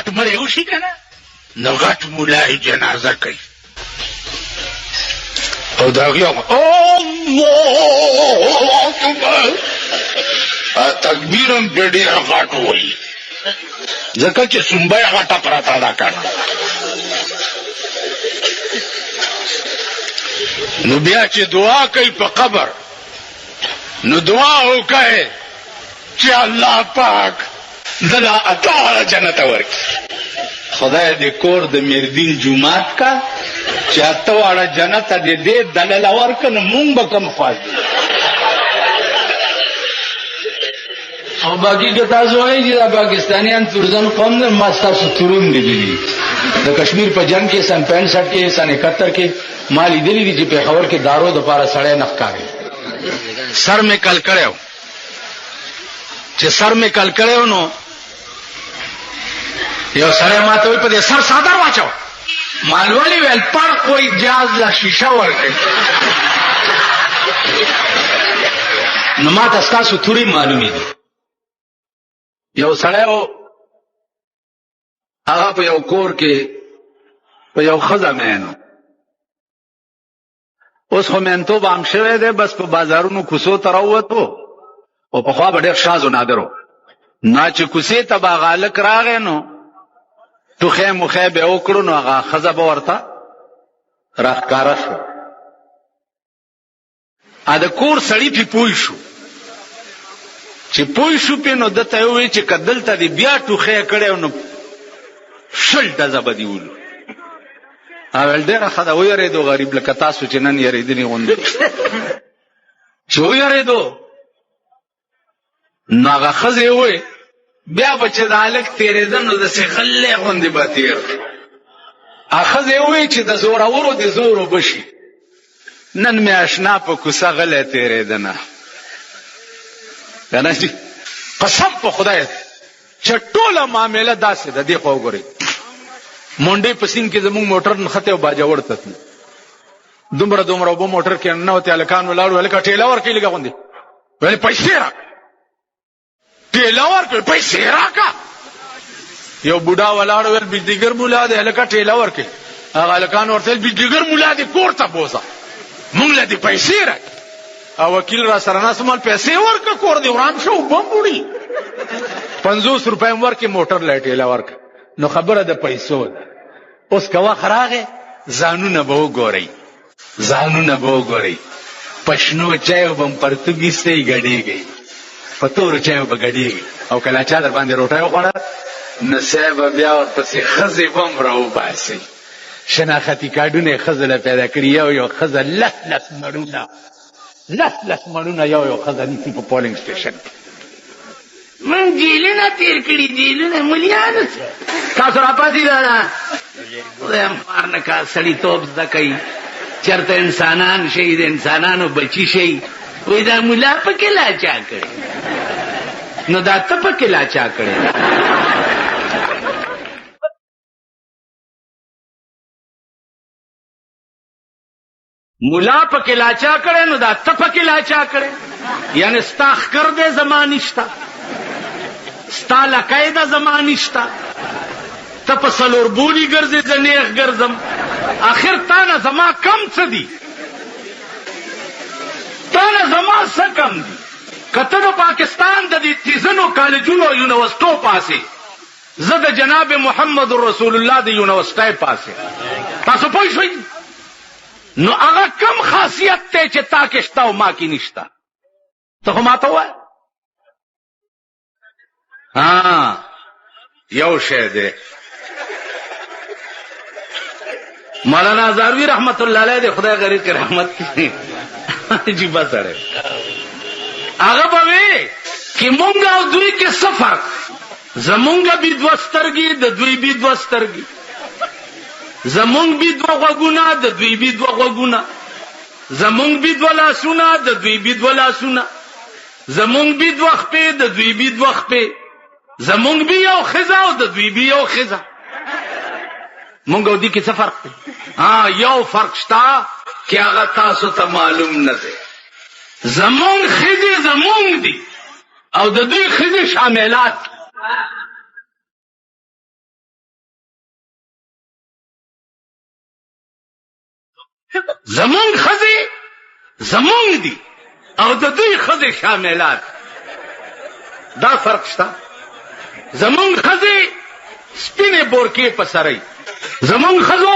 غټ مړی وشي که نه نو غټ ملا یې جنازه کوي او د هغې الله اکبر تکبیر هم پرې ډېر غټ وایي ځکه چې سنبه یې غټه پرته ده که نو بیا چې دعا کوي په قبر نو دعا وکړئ چې الله پاک دله اته جنت ورکړي خدای دې کور د میردین جومات کا چې اته واړه جنت دې دلله ورکړه نو مونږ به کوم خواځو او باقي که تاسو وایئ چې دا پاکستانیان تورزن قوم نه ما ستاسو تورون لیدلي د کشمیر په جنګ کې سن 65 کې سن 71 کې ما لیدلي دي چې پېښور کې دارو دپاره سړی نه ښکاري سر مې کل کړی چې سر مې کل کړی نو یو سړی ما ته وایي په دې سر څادر واچوه ما ولې ویل پړق وایي جاز له شیشه ورکړي نو ما ته ستاسو تورې معلومې دي یو سړی و هغه په یو کور کې په یو ښځه مین اوس خو مینتوب عام شوی دی بس په بازارونو کوڅو ته راووتو او پخوا به ډېر شاز و نادر و نه چې کوڅې ته به هغه هلک راغی نو ټوخی موخی به یې وکړو نو هغه ښځه به ورته راښکاره شوه د کور سړي پې پوه شو چې پوه شو پې نو ده ته یې وویل چې که دلته دې بیا ټوخی کړی نو 10 ډزه به دې ولو ویل ډېره ښه ده ویرېدو غریب لکه تاسو چې نن یېرېدلي غوندې چې ویرېدو نو هغه ښځې یې وویل بیا به چې د هلک تېرېده نو داسې غلی غوندې به تېر هغه ښځې یې وویل چې د زورورو د زور اوبه شي نن مې اشنا په کوڅه غلی تېرېده نه که نه چې قسم په خدای چې ټوله معامله داسې ده دې خوا وګورئ مونډۍ په سیند کې زموږ موټر نښتی او باجوړ ته تلو دومره اوبه موټر کې ننوتې هلکان ولاړ وو هلکه ټېله ورکړئ لږه غوندې ویل پیسې راکړه ټېله ورکړئ پیسې راکړه یو بوډا ولاړ ویل بجلیګر مولا دی هلکه ټېله ورکړئ هغه هلکان ورته ویل بجلیګر مولا دی کور ته بوځه مونږ له دې پیسې راکړي او وکیل را سره ناست مال پیسې ورکړه کور دې وران شو اوبه هم وړي 50 روپۍ هم ورکړي موټر له ټېله ورکړه نو خبره د پیسو ده اوس که وخت راغی ځانونه به وګورئ په شنو چایو به م پرتوګ ایستی ګډېږئ په تورو چایو به ګډېږئ او که لا چا در باندې روټۍ وخوړه نو سیی به بیا ورپسې ښځې به م راوباسئ شناختي کارډونه یې ښځو له پیدا کړي یو ښځه لس مړونه یو ښځه نیسي په پولنګ سټیشن کې من جیلونه تیر کړي جیلونه ملیانو تاسو راپاسې ده نه خدای مار نه کا سړیتوب زده کوي چېرته انسانان شئ د انسانانو بچي شئ وایي دا ملا پکې لا چا کړی نو دا ته پکې لا چا کړی ملا پکې لا چا کړی نو دا ته پکې لا چا کړی یعنی ستا ښکر دی زما نشته ستا لکۍ ده زما نشته ته په څلور بولي ګرځې زه نیغ ګرځم آخر تا نه زما کم څه دي تا نه زما څه کم دي که ته د پاکستان د دې تیزنو کالجونو او یونیورسټو پاسې زه د جناب محمد رسول الله د یونیورسټۍ پاسې تاسو پوه شوئ نو هغه کم خاصیت دی چې تا کې شته او ما کې نشته ته خو ما ته ووایه یو شی دی مولانا هزاروي رحمت الله علیه دی خدای غریب کې رحمت کړي عجیبه سړی هغه به وی چې مونږ او دوی کې څه فرق زمونږ بي دوه سترګې د دوی بي دوه سترګې زمونږ بي دوه غوږونه د دوی بي دوه غوږونه زمونږ بي دوه لاسونه د دوی بي دوه لاسونه زمونږ بي دوه خپې د دوی بي دوه خپې زمونږ بي یو ښځه او د دوی بي یو ښځه مونږ او دوی کې څه فرق دی یو فرق شته چې هغه تاسو ته معلوم نه دی زمونږ ښځې زمونږ دي او د دوی ښځې شاملات زمونږ ښځې زمونږ دي او د دوی ښځې شاملات. دا فرق شته. زمونږ ښځې سپینې بورکې په سرۍ، زمونږ ښځو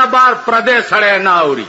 نه بار پردی سړی نه اوري.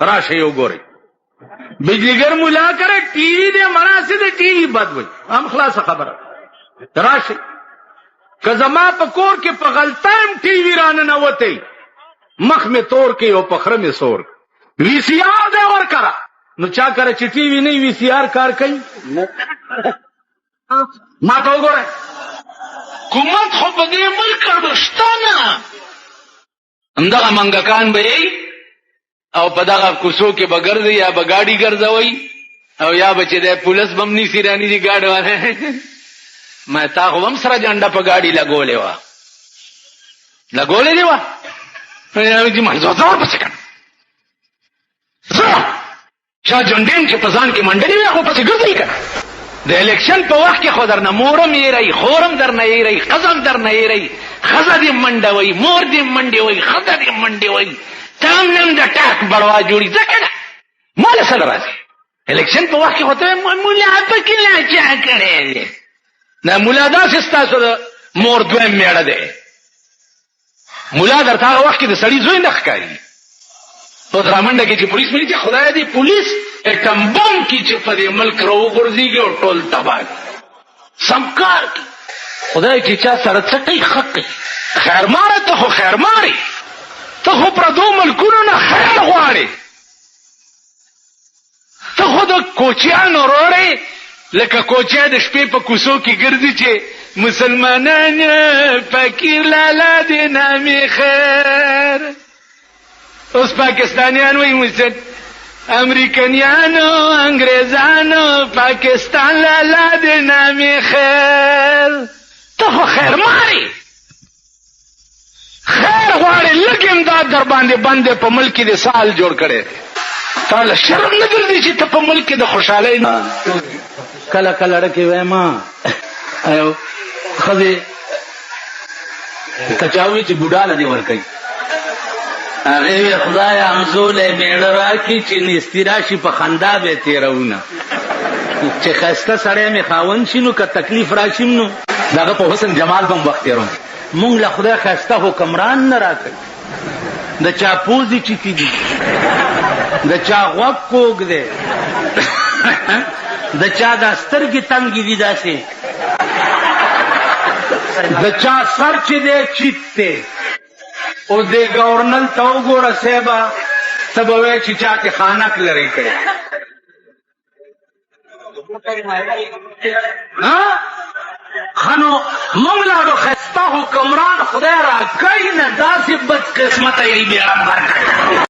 راشئ وګورئ. بجلیګر ملا کرے ٹی وی دے مناسب دے ٹی وی بد وي هم خلاصه خبره. راشئ که زما په کور کې په غلطایم ټي وي رانه نوتی مخ مې تور کې او په خره مې سور وی سی آر دې ورکړه. نو چا کړه چې ټي وي نه وی سی آر کار کوي؟ ما ته وګوره حکومت خو په دې ملک کې شته نه. همدغه منګکان به یې او په دغه کوڅو کې به ګرځي یا به ګاډي ګرځوي او یا به چې د پولیس بم نیسي راني دي ګاډي وانه. ما تا خو هم سره جنډه په ګاډي لګولې وه دی وه چې ما زه ځوړ پسې کړم چا جنډې چې په ځان کې منډلې وي هغه پسې ګرځوي که د الیکشن په وخت کې خو درنه مورم ایرئ خورم درنه ایرئ ښځم درنه ایرئ ښځه دې منډه وئ مور دې منډې وئ ښځه دې منډې وئ ته هم نن د ټاک بړوا جوړي ځکه نه ما له سره راځي. الیکشن په وخت کې خو ته ملا پکې لا چا کړی دی. نه ملا داسې ستاسو د مور دویم میړه دی. ملا درته هغه وخت کې د سړي زوی نه ښکاري. په درامنډه کې چې پولیس ملي چې خدای دې پولیس اټم بم کې چې په دې ملک راوغورځېږي او ټول تباه سم کار کوي. خدای چې چا سره څه کوي ښه کوي. خیرماره ته خو خیرمارې ته خو پردو ملکونو نه خیر غواړې. ته خو د کوچیانو وروړې لکه کوچیا د شپې په کوڅو کې ګرځي چې مسلمانان فقیر لالا دې نامې خیر. اوس پاکستانیان وایي امریکنیانو انګریزانو پاکستان لالا دې نامې خیر. ته خو خیر مارې خیر غواړې لږ امداد در باندې بند په ملک کې د سال جوړ کړی. تا له شرم نه ګرځي چې ته په ملک کې د خوشحالۍ نه کله کله ډکې وایم ښځې که چا ووایي چې بوډا له دې ورکوي هغې وی خدایه همزولی میړه راکړي چې نیستي راشي په خندا به یې تېروونه چې ښایسته سړی مې خاوند شي نو که تکلیف راشي نو د هغه په حسن جمال به م وخت تېروم. مونږ له خدای ښایسته حکمران نه راکړي. د چا پوزې چیتي دي د چا غوږ کوږ دی د چا دا سترګې تنګې دي داسې د چا سر چې دی چیت دی. اوس دې ګورنل ته وګوره صاحبه ته به وایې چې چا کې خانک لرې کړی. ښه نو موږ لا به ښایسته حکمران خدای راکوي نه داسې بد قسمته یې بیا